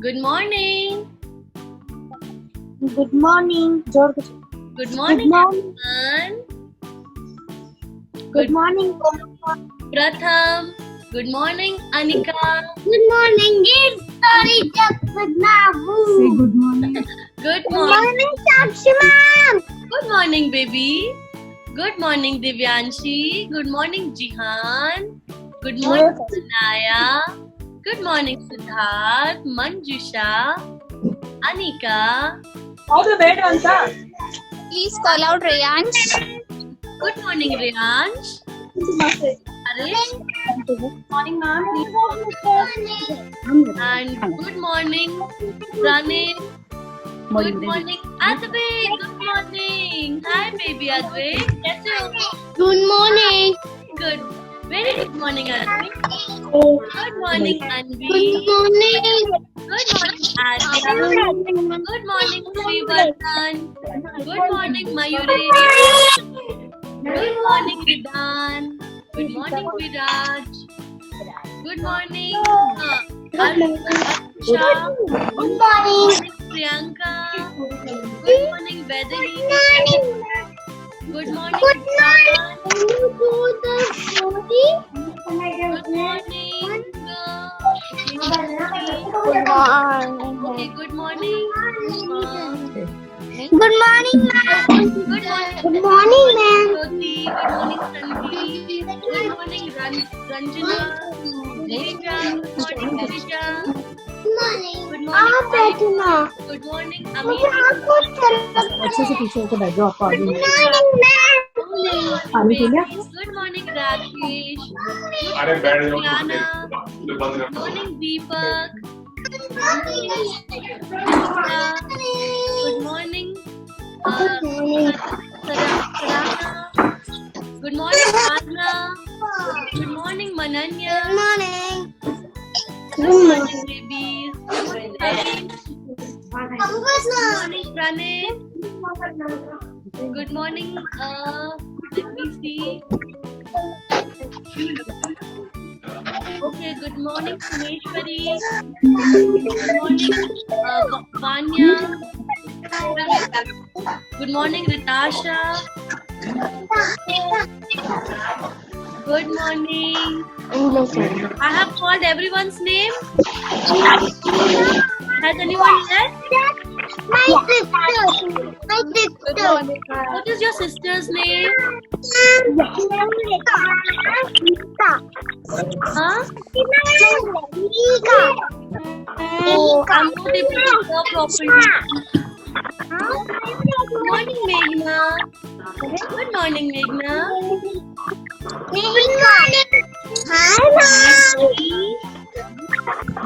Good morning. Good morning. Good morning, everyone. Good morning. Pratham. Good morning, Anika. Good morning. Give story just with Nabu. Say good morning. Good Good morning. morning, Sakshi ma'am. Good morning, baby. Good morning, Divyanshi. Good morning, Jihan. Good morning, Sanaya. Good morning, Siddharth, Manjusha, Anika. All the bad ones, sir. Please call out Rayansh. Good morning, Riyansh. Harish. Good morning, ma'am. And good morning, Pranay. Good morning, Advait. Good morning. Hi, baby Advait. कैसे हो? Good morning. Good. Very good morning, Advait. Good morning, Anvi. Good morning. Good morning, Adya. Good morning, Srivardhan. Good morning, Mayuri. Good morning, Ridan. Good morning, Viraj. Good morning, Arsha. Good morning. Priyanka. Good morning, Vedahi. Good morning, Good Daman. morning. Good morning. Okay, good morning. Good morning, ma'am. Good morning. Good morning, ma'am. Jyoti. Good morning, Sandeep. Good morning, Ranjana. Rija. Good morning, Rija. Good morning. Good morning, Pratima. Good morning, मुझे Amit. आपको अच्छे से पीछे होकर बैठ जाओ, आपको आगे Good नहीं morning, ma'am. पानी पी लिया? Good morning, Rakesh. अरे बैठ जाओ Diana. तो बंद Good कर दो। morning, Deepak. Good morning, Sarana. Good morning, Anna. Good morning, Mananya. Good morning. Good morning, babies. Good morning, Harish. Good morning, Pranay. Good morning, let me see. Okay, good morning, Suneshwari. Good morning, Vanya. Good morning, Ritasha. Good morning. I have called everyone's name. Has anyone left? My sister. My sister. What is your sister's name? Huh? Oh, I'm not able to hear properly. Good morning, Meghna. Good morning, Meghna. Hi,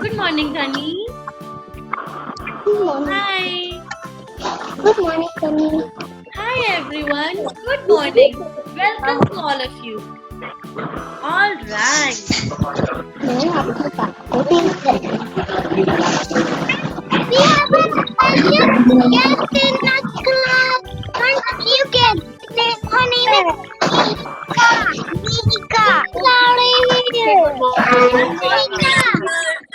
Good morning, Dhani. ma'am. Hi. Good morning, Sunny. Hi, everyone. Good morning. Welcome to all of you. All right. We have a special guest in the class. You can. Her name is Nika.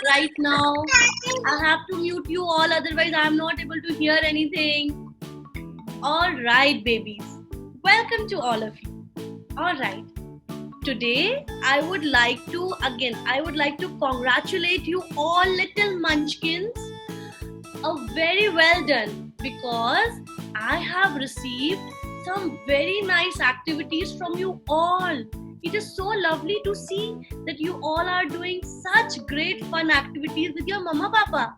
Right now, I have to mute you all, otherwise I'm not able to hear anything. All right, babies. Welcome to all of you. All right. Today, I would like to congratulate you all little munchkins. Very well done, because I have received some very nice activities from you all. It is so lovely to see that you all are doing such great fun activities with your mama papa.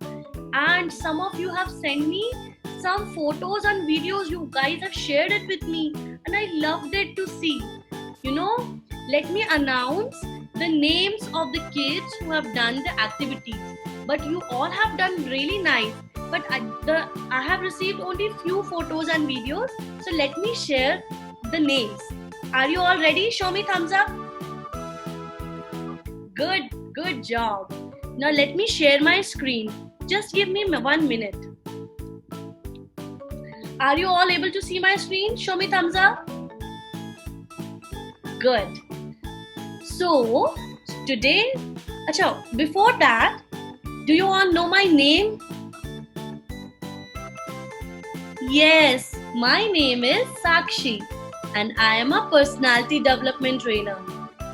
And some of you have sent me some photos and videos. You guys have shared it with me, and I loved it to see. Let me announce the names of the kids who have done the activities. But you all have done really nice. But I have received only few photos and videos. So let me share the names. Are you all ready? Show me thumbs up. Good job. Now let me share my screen. Just give me 1 minute. Are you all able to see my screen? Show me thumbs up. Good. So today, before that, Do you all know my name? Yes, my name is Sakshi and I am a personality development trainer.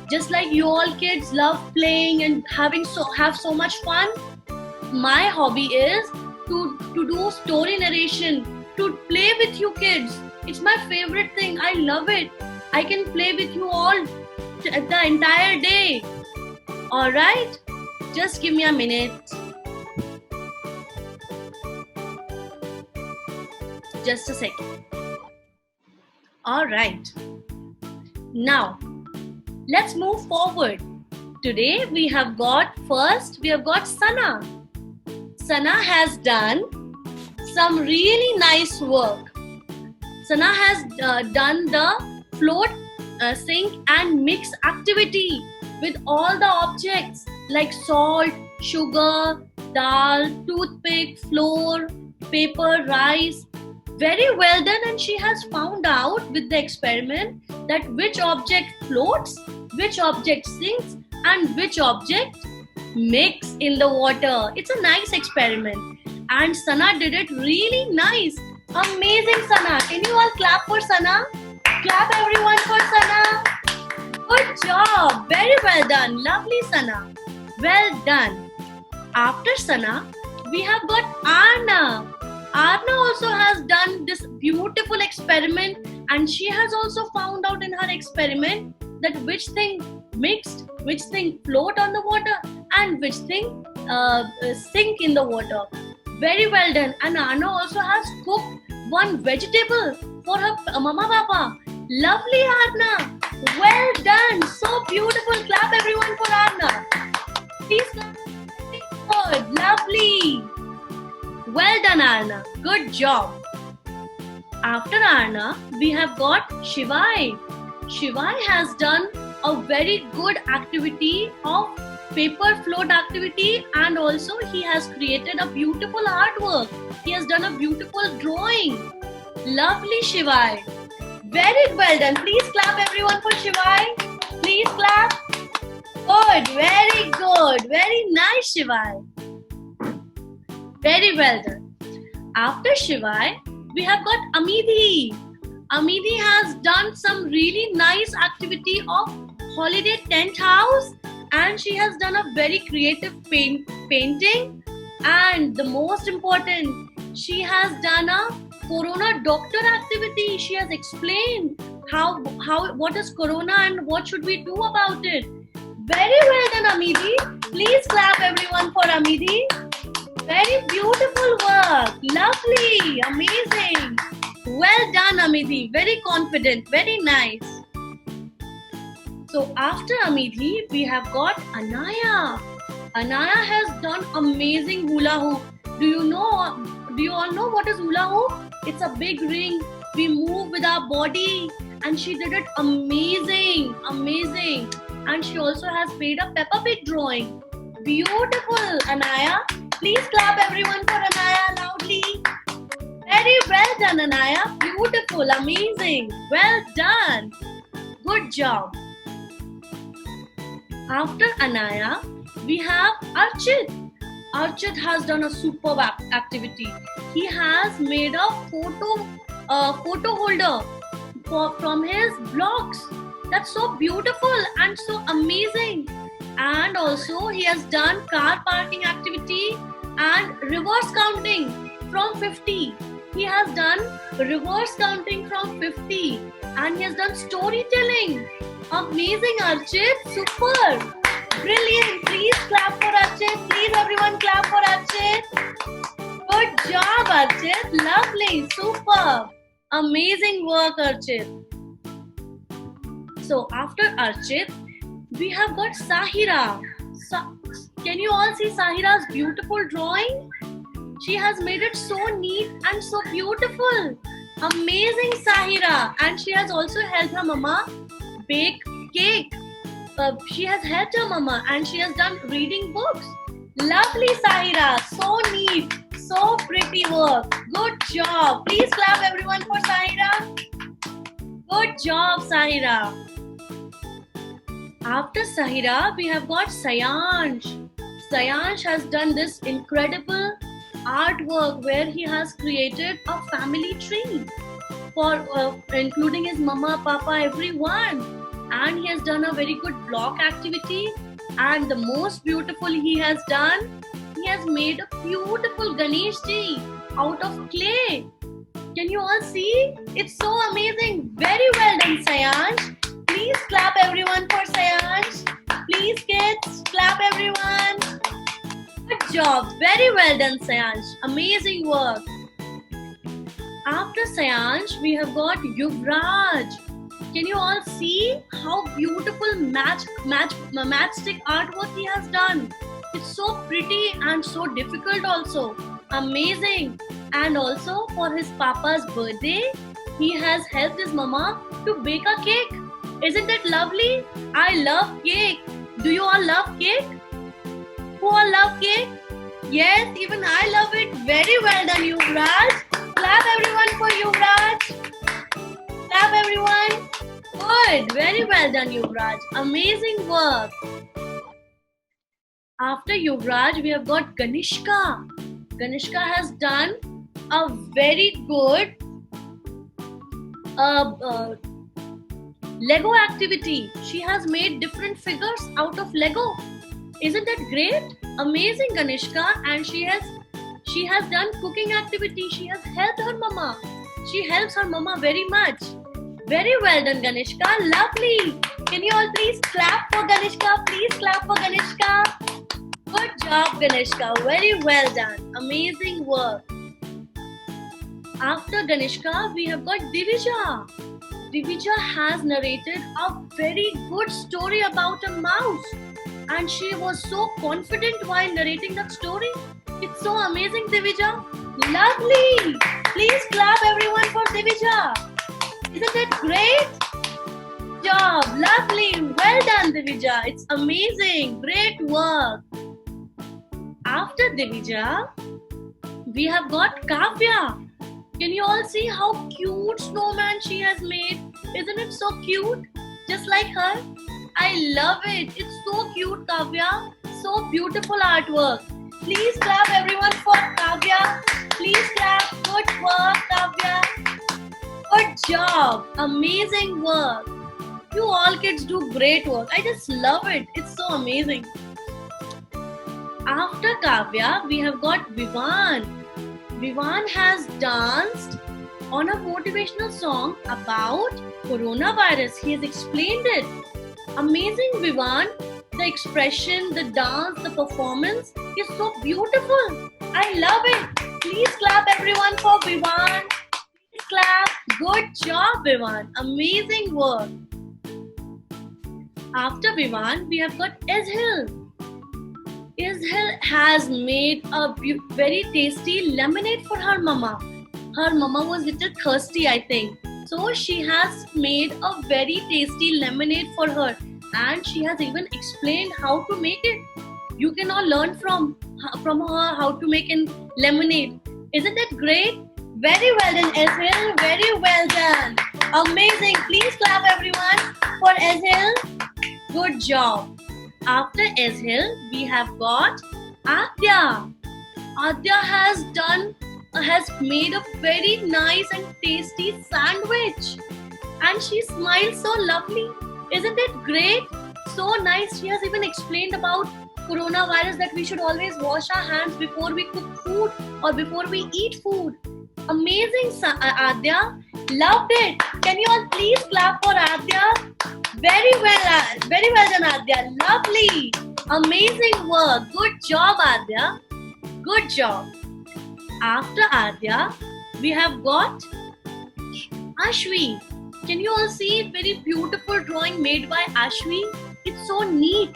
Just like you all kids love playing and have so much fun, my hobby is to do story narration, to play with you kids. It's my favorite thing. I love it. I can play with you all the entire day. Alright? Just give me a minute. Just a second. Alright. Now, let's move forward. Today we have got Sana. Sana has done some really nice work. Sana has done the float, sink and mix activity with all the objects like salt, sugar, dal, toothpick, flour, paper, rice. Very well done, and she has found out with the experiment that which object floats, which object sinks and which object mix in the water. It's a nice experiment and Sana did it really nice. Amazing, Sana. Can you all clap for Sana? Clap everyone for Sana. Good job. Very well done. Lovely, Sana. Well done. After Sana, we have got Arna. Arna also has done this beautiful experiment and she has also found out in her experiment that which thing mixed, which thing float on the water and which thing sink in the water. Very well done. And Arna also has cooked one vegetable for her mama papa. Lovely, Arna. Well done. So beautiful. Clap everyone for Arna. Please clap. Good. Lovely. Well done, Arna. Good job. After Arna, we have got Shivai. Shivai has done a very good activity of paper float activity and also he has created a beautiful artwork. He has done a beautiful drawing. Lovely, Shivai. Very well done. Please clap everyone for Shivai. Please clap. Good. Very good. Very nice, Shivai. Very well done. After Shivai, we have got Amidhi. Amidhi has done some really nice activity of holiday tent house and she has done a very creative painting and the most important, she has done a corona doctor activity. She has explained what is corona and what should we do about it. Very well done, Amidhi. Please clap everyone for Amidhi. Very beautiful work. Lovely. Amazing. Well done, Amidhi. Very confident. Very nice. So after Amidhi, we have got Anaya. Anaya has done amazing hula hoop. Do you all know what is hula hoop? It's a big ring. We move with our body and she did it amazing. Amazing. And she also has made a Peppa Pig drawing. Beautiful, Anaya. Please clap everyone for Anaya loudly. Very well done, Anaya. Beautiful, amazing. Well done. Good job. After Anaya, we have Archit. Archit has done a superb activity. He has made a photo holder from his blocks. That's so beautiful and so amazing. And also he has done car parking activity and reverse counting from 50. He has done reverse counting from 50 and he has done storytelling. Amazing, Archit. Super. Brilliant. Please clap for Archit. Please everyone clap for Archit. Good job, Archit. Lovely. Super. Amazing work, Archit. So after Archit, we have got Sahira. Can you all see Sahira's beautiful drawing? She has made it so neat and so beautiful. Amazing, Sahira. And she has also helped her mama bake cake. She has helped her mama and she has done reading books. Lovely, Sahira. So neat. So pretty work. Good job. Please clap everyone for Sahira. Good job, Sahira. After Sahira, we have got Sayansh. Sayansh has done this incredible artwork where he has created a family tree for including his mama, papa, everyone. And he has done a very good block activity. And the most beautiful he has done, he has made a beautiful Ganesh ji out of clay. Can you all see? It's so amazing. Very well done, Sayansh. Please clap everyone for Sayansh. Please kids, clap everyone. Good job. Very well done, Sayansh. Amazing work. After Sayansh, we have got Yuvraj. Can you all see how beautiful matchstick artwork he has done? It's so pretty and so difficult also. Amazing. And also for his papa's birthday, he has helped his mama to bake a cake. Isn't it lovely? I love cake. Do you all love cake? Who all love cake? Yes, even I love it. Very well done, Yuvraj. Clap everyone for Yuvraj. Clap everyone. Good. Very well done, Yuvraj. Amazing work. After Yuvraj, we have got Ganishka. Ganishka has done a very good Lego activity. She has made different figures out of Lego. Isn't that great? Amazing, Ganishka. And she has done cooking activity. She has helped her mama. She helps her mama very much. Very well done, Ganishka. Lovely. Can you all please clap for Ganishka? Please clap for Ganishka. Good job, Ganishka. Very well done. Amazing work. After Ganishka, we have got Divija. Divija has narrated a very good story about a mouse. And she was so confident while narrating that story. It's so amazing, Divija. Lovely. Please clap everyone for Divija. Isn't it great? Good job. Lovely. Well done, Divija. It's amazing. Great work. After Divija, we have got Kavya. Can you all see how cute snowman she has made? Isn't it so cute? Just like her. I love it. It's so cute, Kavya. So beautiful artwork. Please clap everyone for Kavya. Please clap. Good work, Kavya. Good job. Amazing work. You all kids do great work. I just love it. It's so amazing. After Kavya, we have got Vivan. Vivan has danced on a motivational song about coronavirus. He has explained it. Amazing, Vivan. The expression, the dance, the performance is so beautiful. I love it. Please clap everyone for Vivan. Please clap. Good job, Vivan. Amazing work. After Vivan, we have got Ezhil. Ezhil has made a very tasty lemonade for her mama. Her mama was a little thirsty, I think. So she has made a very tasty lemonade for her. And she has even explained how to make it. You can all learn from her how to make a lemonade. Isn't that great? Very well done, Ezhil. Very well done. Amazing. Please clap everyone for Ezhil. Good job. After Ezhil, we have got Adya. Adya has made a very nice and tasty sandwich. And she smiles so lovely. Isn't it great? So nice. She has even explained about coronavirus that we should always wash our hands before we cook food or before we eat food. Amazing, Adya. Loved it. Can you all please clap for Adya? Very well done, Adya. Lovely. Amazing work. Good job, Adya. Good job. After Adya, we have got Ashvi. Can you all see very beautiful drawing made by Ashvi? It's so neat.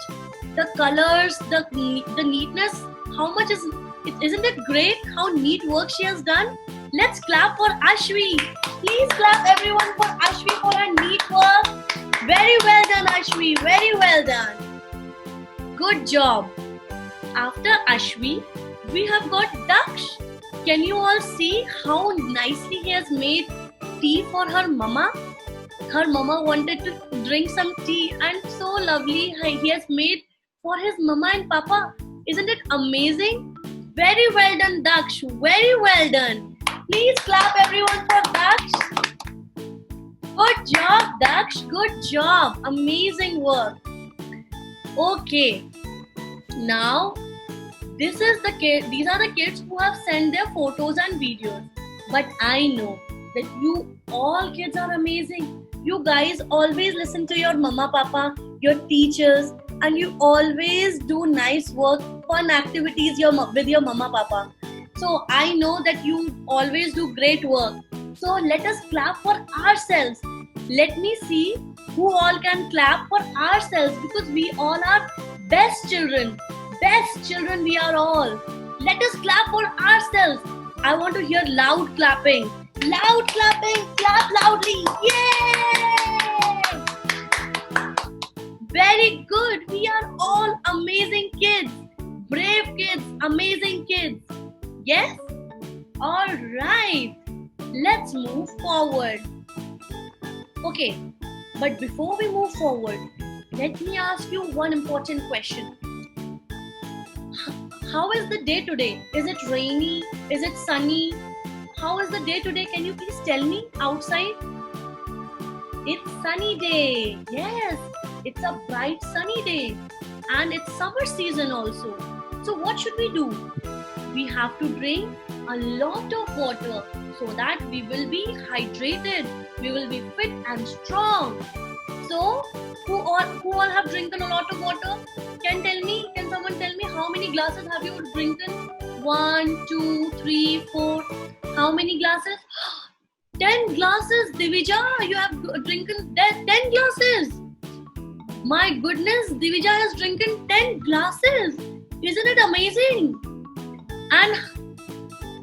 The colors, the neatness. How much isn't it great? How neat work she has done. Let's clap for Ashvi. Please clap everyone for Ashvi for her neat work. Very well done, Ashvi. Very well done. Good job. After Ashvi, we have got Daksh. Can you all see how nicely he has made tea for her mama? Her mama wanted to drink some tea and so lovely he has made for his mama and papa. Isn't it amazing? Very well done, Daksh. Very well done. Please clap everyone for Daksh. Good job, Daksh. Good job. Amazing work. Okay. Now, these are the kids who have sent their photos and videos. But I know that you all kids are amazing. You guys always listen to your mama, papa, your teachers, and you always do nice work, fun activities with your mama, papa. So I know that you always do great work. So let us clap for ourselves. Let me see who all can clap for ourselves, because we all are best children. Best children we are all. Let us clap for ourselves. I want to hear loud clapping. Loud clapping. Clap loudly. Yay! Very good. We are all amazing kids. Brave kids. Amazing kids. Yes? Alright. Let's move forward. Okay. But before we move forward, let me ask you one important question. How is the day today? Is it rainy? Is it sunny? How is the day today? Can you please tell me outside? It's sunny day. Yes, it's a bright sunny day. And it's summer season also. So what should we do? We have to drink a lot of water so that we will be hydrated. We will be fit and strong. So, who all have drinking a lot of water? Can someone tell me how many glasses have you drinking? 1, 2, 3, 4. How many glasses? 10 glasses, Divija. You have drinking 10 glasses. My goodness, Divija is drinking 10 glasses. Isn't it amazing? And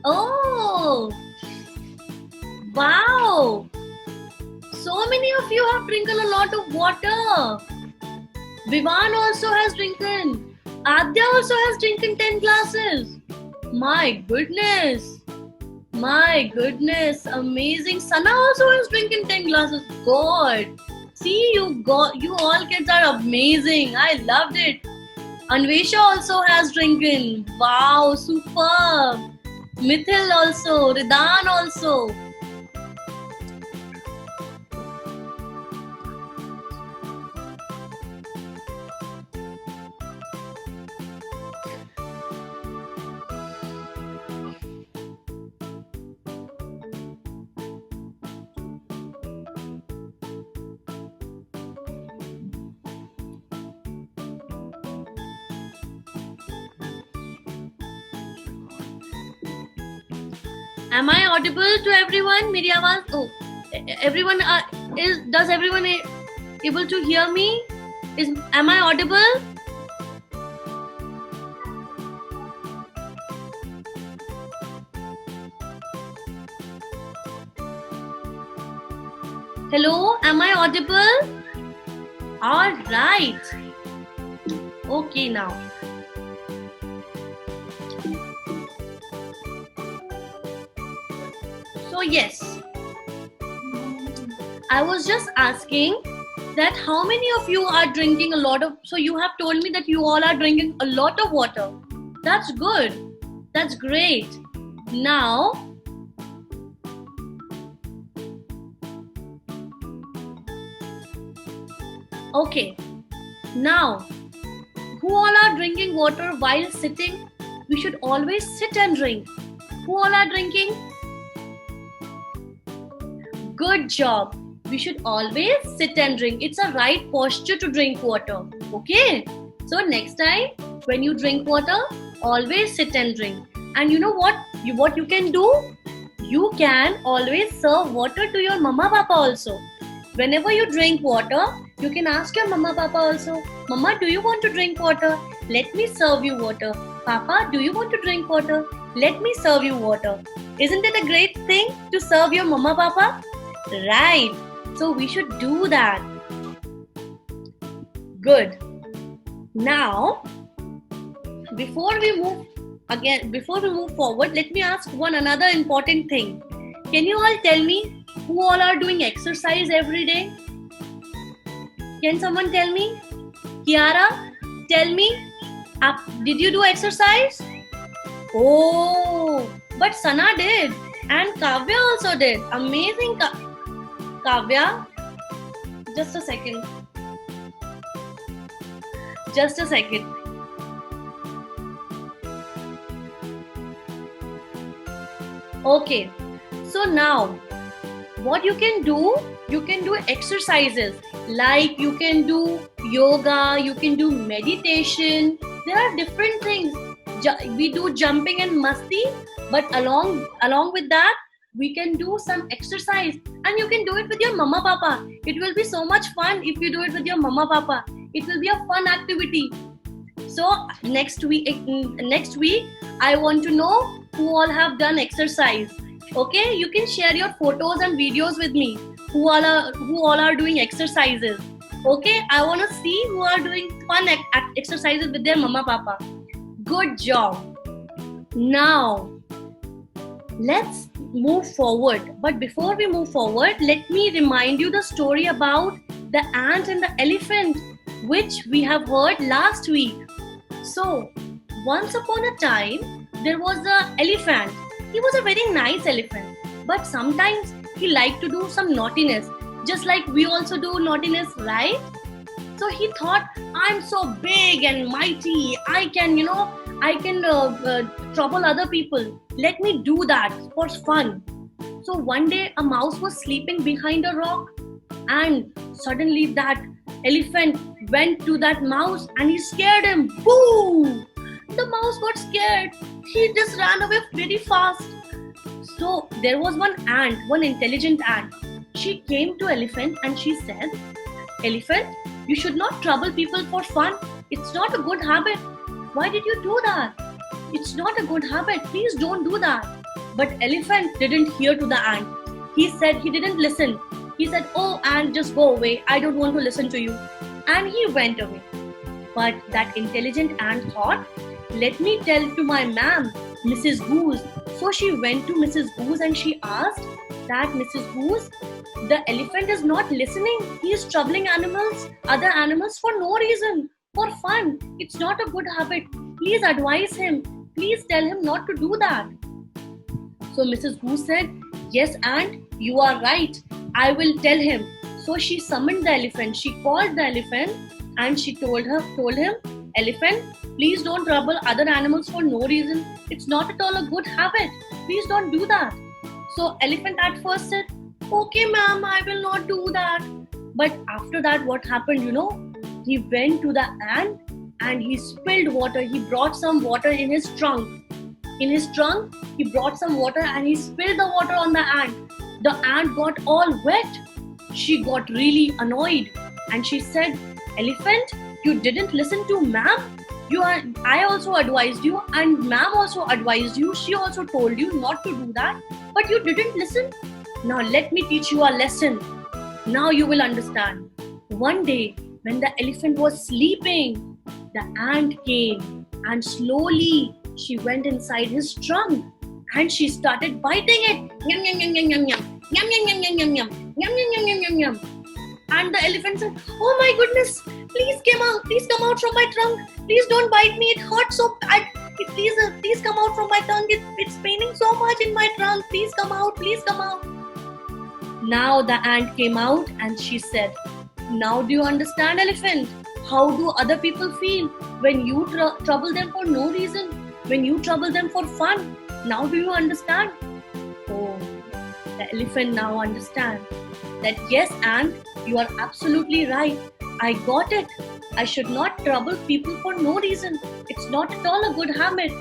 oh, wow. So many of you have drinking a lot of water. Vivan also has drinking. Adya also has drinking 10 glasses. My goodness. My goodness. Amazing. Sana also is drinking 10 glasses. God. See, you all kids are amazing. I loved it. Anvesha also has drinking. Wow, superb. Mithil also. Ridan also. Am I audible to everyone? मेरी आवाज everyone does everyone able to hear me? Am I audible? Hello, am I audible? All right. Okay now. So yes, I was just asking that how many of you are drinking a lot of, so you have told me that you all are drinking a lot of water. That's good. That's great. Now, okay. Now, who all are drinking water while sitting? We should always sit and drink. Who all are drinking? Good job. We should always sit and drink. It's a right posture to drink water. Okay? So next time when you drink water, always sit and drink. And you know what? What you can do? You can always serve water to your mama papa also. Whenever you drink water, you can ask your mama papa also, Mama, do you want to drink water? Let me serve you water. Papa, do you want to drink water? Let me serve you water. Isn't it a great thing to serve your mama papa? Right. So we should do that. Good. Now, before we move forward, let me ask another important thing. Can you all tell me who all are doing exercise every day? Can someone tell me? Kiara, tell me. Did you do exercise? Oh, but Sana did. And Kavya also did. Amazing, Kavya. Just a second. Just a second. Okay. So now, what you can do exercises. Like you can do yoga, you can do meditation. There are different things. We do jumping and masti, but along with that, we can do some exercise, and you can do it with your mama papa. It will be so much fun if you do it with your mama papa. It will be a fun activity. So next week I want to know who all have done exercise. Okay, you can share your photos and videos with me. Who all are doing exercises. Okay, I want to see who are doing fun exercises with their mama papa. Good job. Now, let's move forward. But before we move forward, let me remind you the story about the ant and the elephant, which we have heard last week. So, once upon a time, there was an elephant. He was a very nice elephant, but sometimes he liked to do some naughtiness, just like we also do naughtiness, right? So he thought, I'm so big and mighty, I can trouble other people. Let me do that for fun. So one day a mouse was sleeping behind a rock, and suddenly that elephant went to that mouse and he scared him. Boo! The mouse got scared. He just ran away very fast. So there was one intelligent ant. She came to elephant and she said, Elephant, you should not trouble people for fun. It's not a good habit. Why did you do that? It's not a good habit. Please don't do that. But elephant didn't hear to the ant. He didn't listen. He said, oh, ant, just go away. I don't want to listen to you. And he went away. But that intelligent ant thought, let me tell to my ma'am, Mrs. Goose. So she went to Mrs. Goose and she asked that, Mrs. Goose, the elephant is not listening. He is troubling other animals for no reason, for fun. It's not a good habit. Please advise him. Please tell him not to do that. So Mrs. Goose said, yes, ant, you are right. I will tell him. So she summoned the elephant. She called the elephant and she told him, Elephant, please don't trouble other animals for no reason. It's not at all a good habit. Please don't do that. So elephant at first said, okay ma'am, I will not do that. But after that, what happened, he went to the ant and he spilled water. He brought some water in his trunk. In his trunk, he brought some water and he spilled the water on the ant. The ant got all wet. She got really annoyed and she said, Elephant, you didn't listen to ma'am? I also advised you and ma'am also advised you. She also told you not to do that, but you didn't listen. Now let me teach you a lesson. Now you will understand. One day when the elephant was sleeping, the ant came and slowly she went inside his trunk and she started biting it. Yum, yum, yum, yum, yum, yum. Yum, yum, yum, yum, yum, yum. Yum, yum, yum, yum, yum, yum. And the elephant said, oh my goodness, please come out from my trunk. Please don't bite me. It hurts so bad. Please come out from my tongue. It's paining so much in my trunk. Please come out. Please come out. Now the ant came out and she said, now do you understand, elephant? How do other people feel when you trouble them for no reason? When you trouble them for fun? Now do you understand? Oh, the elephant now understands that yes, ant, you are absolutely right. I got it. I should not trouble people for no reason. It's not at all a good habit.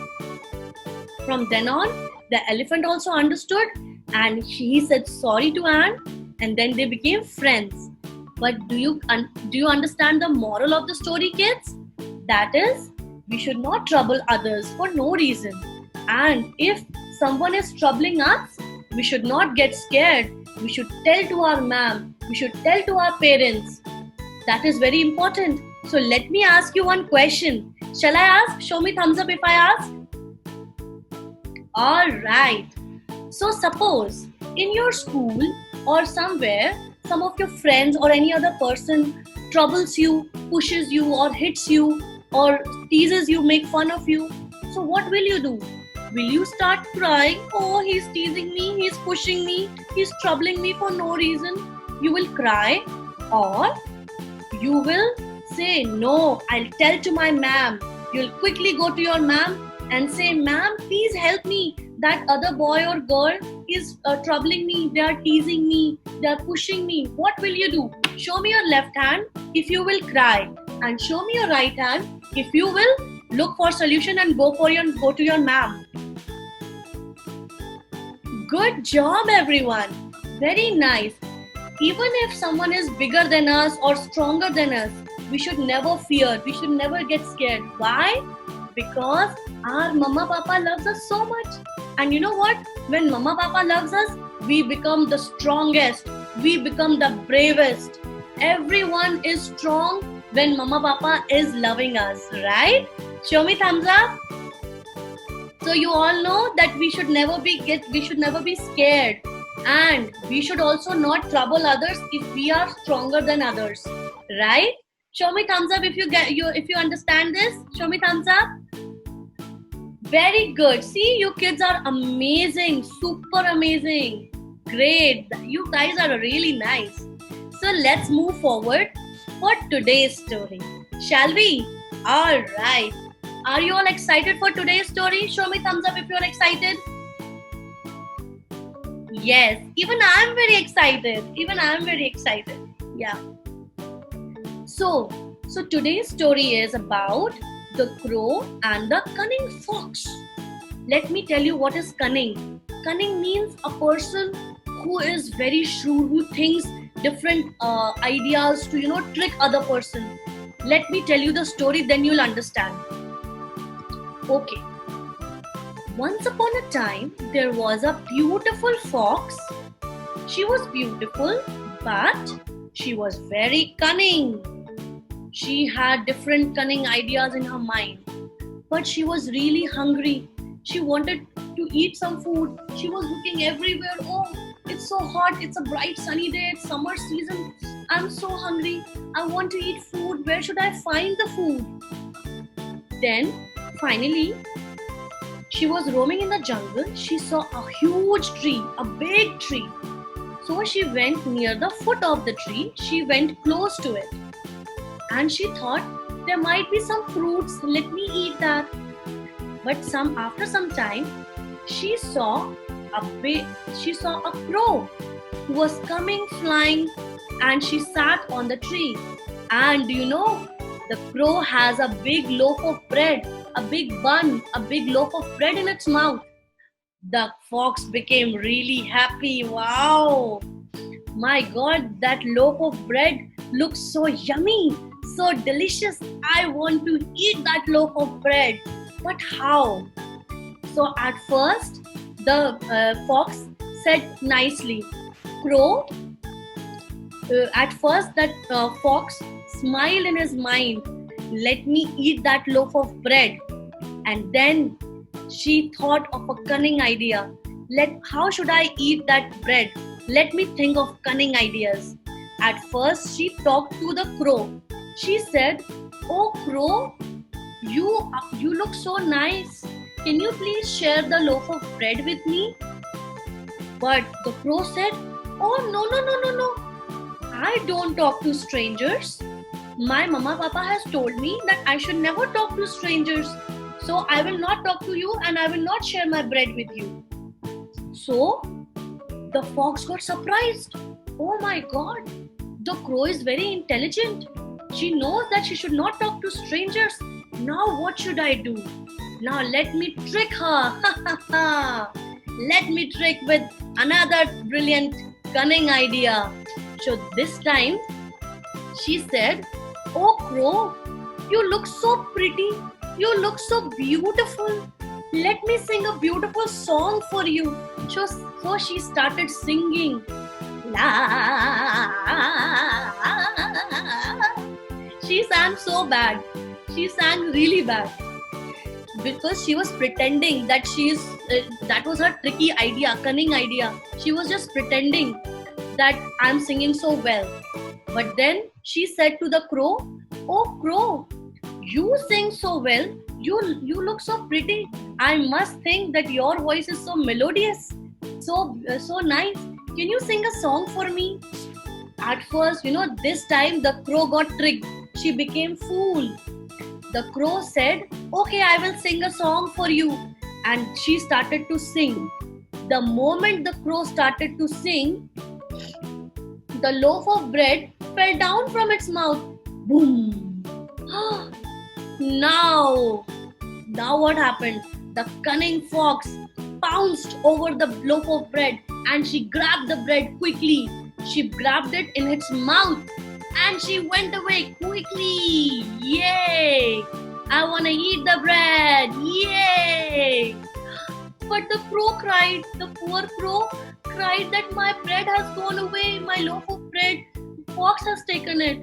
From then on, the elephant also understood and he said sorry to ant and then they became friends. But do you understand the moral of the story, kids? That is, we should not trouble others for no reason. And if someone is troubling us, we should not get scared. We should tell to our ma'am. We should tell to our parents. That is very important. So let me ask you one question. Shall I ask? Show me thumbs up if I ask. Alright. So suppose in your school or somewhere, some of your friends or any other person troubles you, pushes you or hits you or teases you, make fun of you. So what will you do? Will you start crying? Oh, he's teasing me, he's pushing me, he's troubling me for no reason. You will cry, or you will say, no, I'll tell to my ma'am. You'll quickly go to your ma'am and say, ma'am, please help me. That other boy or girl is troubling me. They are teasing me. They are pushing me. What will you do? Show me your left hand if you will cry, and show me your right hand if you will look for solution and go to your ma'am. Good job, everyone. Very nice. Even if someone is bigger than us or stronger than us, we should never fear. We should never get scared. Why? Because our mama papa loves us so much. And you know what? When mama papa loves us, we become the strongest. We become the bravest. Everyone is strong when mama papa is loving us, right? Show me thumbs up. So you all know that we should never be scared, and we should also not trouble others if we are stronger than others, right? Show me thumbs up if you understand this. Show me thumbs up. Very good. See, you kids are amazing, super amazing. Great. You guys are really nice. So let's move forward for today's story. Shall we? All right. Are you all excited for today's story? Show me thumbs up if you're excited. Yes, even I'm very excited. Yeah. So today's story is about the crow and the cunning fox. Let me tell you what is cunning. Cunning means a person who is very shrewd, who thinks different ideas to trick other person. Let me tell you the story, then you'll understand. Okay. Once upon a time, there was a beautiful fox. She was beautiful, but she was very cunning. She had different cunning ideas in her mind. But she was really hungry. She wanted to eat some food. She was looking everywhere. Oh, it's so hot. It's a bright sunny day. It's summer season. I'm so hungry. I want to eat food. Where should I find the food? Then, finally, she was roaming in the jungle. She saw a huge tree, a big tree. So she went near the foot of the tree. She went close to it. And she thought, there might be some fruits. Let me eat that. But after some time, she saw a crow who was coming flying, and she sat on the tree. And the crow has a big loaf of bread, a big bun, a big loaf of bread in its mouth. The fox became really happy. Wow! My God, that loaf of bread looks so yummy, so delicious. I want to eat that loaf of bread. But how? So at first, the fox said nicely, Crow. At first, that fox smiled in his mind. Let me eat that loaf of bread. And then she thought of a cunning idea. How should I eat that bread? Let me think of cunning ideas. At first, she talked to the crow. She said, Oh crow, you look so nice. Can you please share the loaf of bread with me? But the crow said, Oh no. I don't talk to strangers. My mama papa has told me that I should never talk to strangers. So I will not talk to you and I will not share my bread with you. So the fox got surprised. Oh my God, the crow is very intelligent. She knows that she should not talk to strangers. Now what should I do? Now let me trick her. Let me trick with another brilliant cunning idea. So this time she said, Oh crow, you look so pretty. You look so beautiful. Let me sing a beautiful song for you. So she started singing. La. She sang so bad. She sang really bad. Because she was pretending that that was her tricky idea, cunning idea. She was just pretending that I'm singing so well. But then she said to the crow, Oh crow, You sing so well. You look so pretty. I must think that your voice is so melodious, so nice. Can you sing a song for me? At first, this time the crow got tricked. She became fool. The crow said, "Okay, I will sing a song for you." And she started to sing. The moment the crow started to sing, the loaf of bread fell down from its mouth. Boom! Now what happened? The cunning fox pounced over the loaf of bread and she grabbed the bread quickly. She grabbed it in its mouth and she went away quickly. Yay! I want to eat the bread. Yay! But the crow cried. The poor crow cried that my bread has gone away. My loaf of bread. Fox has taken it.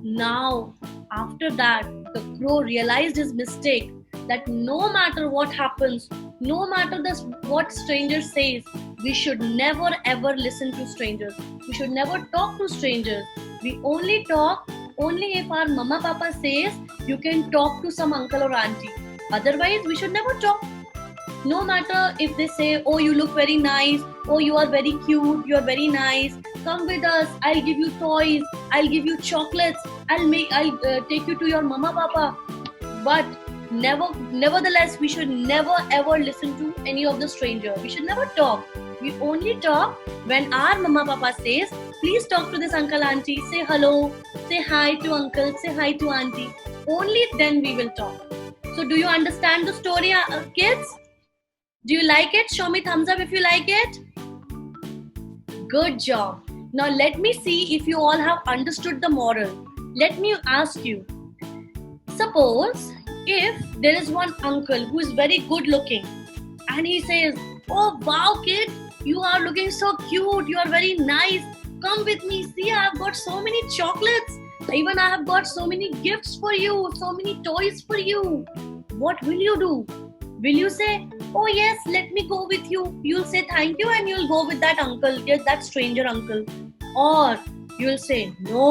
Now, after that, the crow realized his mistake. That no matter what happens, no matter what stranger says, we should never ever listen to strangers. We should never talk to strangers. We only talk if our mama papa says you can talk to some uncle or auntie. Otherwise, we should never talk. No matter if they say, "Oh, you look very nice. Oh, you are very cute. You are very nice. Come with us. I'll give you toys. I'll give you chocolates. I'll take you to your mama papa." But nevertheless, we should never ever listen to any of the stranger. We should never talk. We only talk when our mama papa says, "Please talk to this uncle auntie. Say hello. Say hi to uncle. Say hi to auntie." Only then we will talk. So, do you understand the story, kids? Do you like it? Show me thumbs up if you like it. Good job. Now let me see if you all have understood the moral. Let me ask you. Suppose if there is one uncle who is very good looking and he says, "Oh wow kid, you are looking so cute. You are very nice. Come with me. See, I have got so many chocolates. Even I have got so many gifts for you. So many toys for you." What will you do? Will you say, "Oh yes, let me go with you"? You'll say thank you and you'll go with that uncle, that stranger uncle. Or you'll say, "No,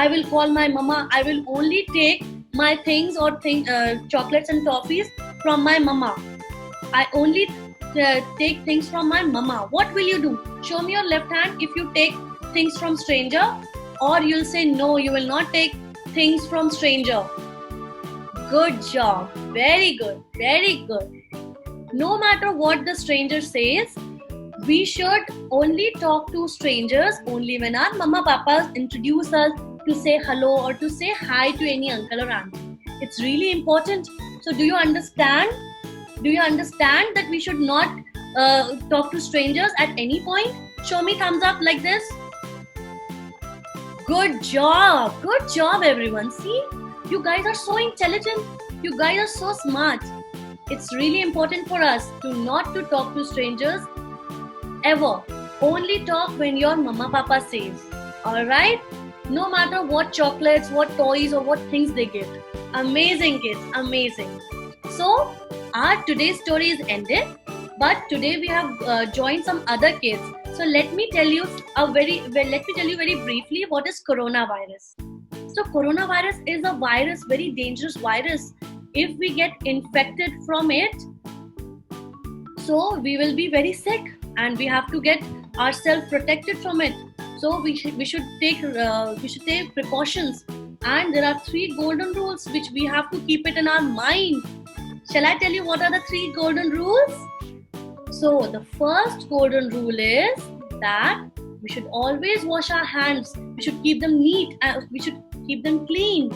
I will call my mama. I will only take my things or chocolates and toffees from my mama. I only take things from my mama." What will you do? Show me your left hand if you take things from stranger. Or you'll say, "No, you will not take things from stranger." Good job. Very good. Very good. No matter what the stranger says, we should only talk to strangers only when our mama papas introduce us to say hello or to say hi to any uncle or auntie. It's really important. So do you understand? Do you understand that we should not talk to strangers at any point? Show me thumbs up like this. Good job. Good job everyone. See? You guys are so intelligent. You guys are so smart. It's really important for us not to talk to strangers ever. Only talk when your mama papa says. Alright? No matter what chocolates, what toys or what things they give. Amazing kids. Amazing. So, our today's story is ended. But today we have joined some other kids. So let me tell you very briefly what is coronavirus. So coronavirus is a virus, very dangerous virus. If we get infected from it, so we will be very sick and we have to get ourselves protected from it. So we should take precautions. And there are 3 golden rules which we have to keep it in our mind. Shall I tell you what are the 3 golden rules? So the first golden rule is that we should always wash our hands. We should keep them neat and we should keep them clean.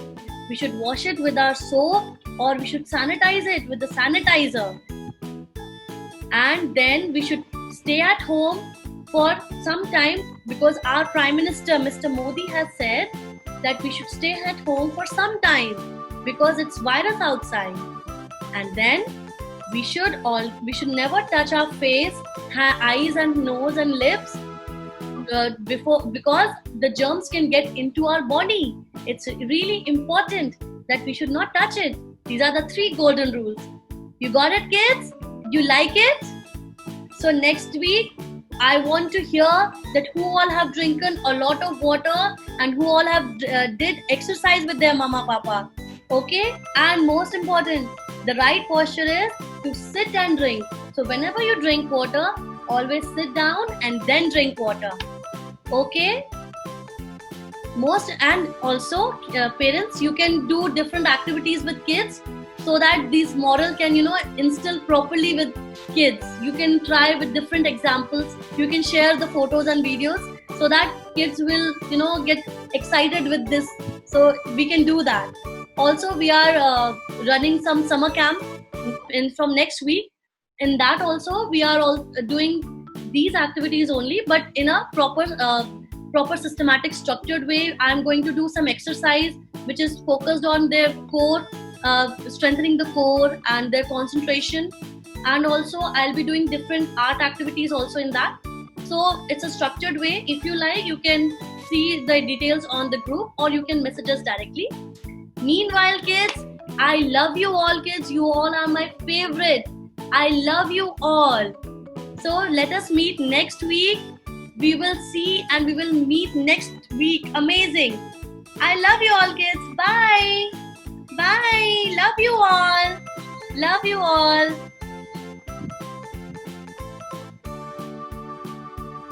We should wash it with our soap or we should sanitize it with the sanitizer. And then we should stay at home for some time because our Prime Minister Mr. Modi has said that we should stay at home for some time because it's virus outside. And then we should never touch our face, eyes and nose and lips because the germs can get into our body. It's really important that we should not touch it. These are the 3 golden rules. You got it, kids? You like it? So next week, I want to hear that who all have drinking a lot of water and who all have did exercise with their mama papa. Okay, and most important, the right posture is to sit and drink. So whenever you drink water, always sit down and then drink water. Okay, most and also parents, you can do different activities with kids so that these moral can instill properly with kids. You can try with different examples. You can share the photos and videos so that kids will get excited with this. So we can do that. Also, we are running some summer camp in from next week. In that also, we are all doing these activities only, but in a proper systematic structured way. I'm going to do some exercise which is focused on their core, strengthening the core and their concentration. And also I'll be doing different art activities also in that. So it's a structured way. If you like, you can see the details on the group or you can message us directly. Meanwhile, kids, I love you all, kids. You all are my favorite. I love you all. So let us meet next week. We will see and we will meet next week. Amazing. I love you all, kids. Bye. Bye. Love you all. Love you all.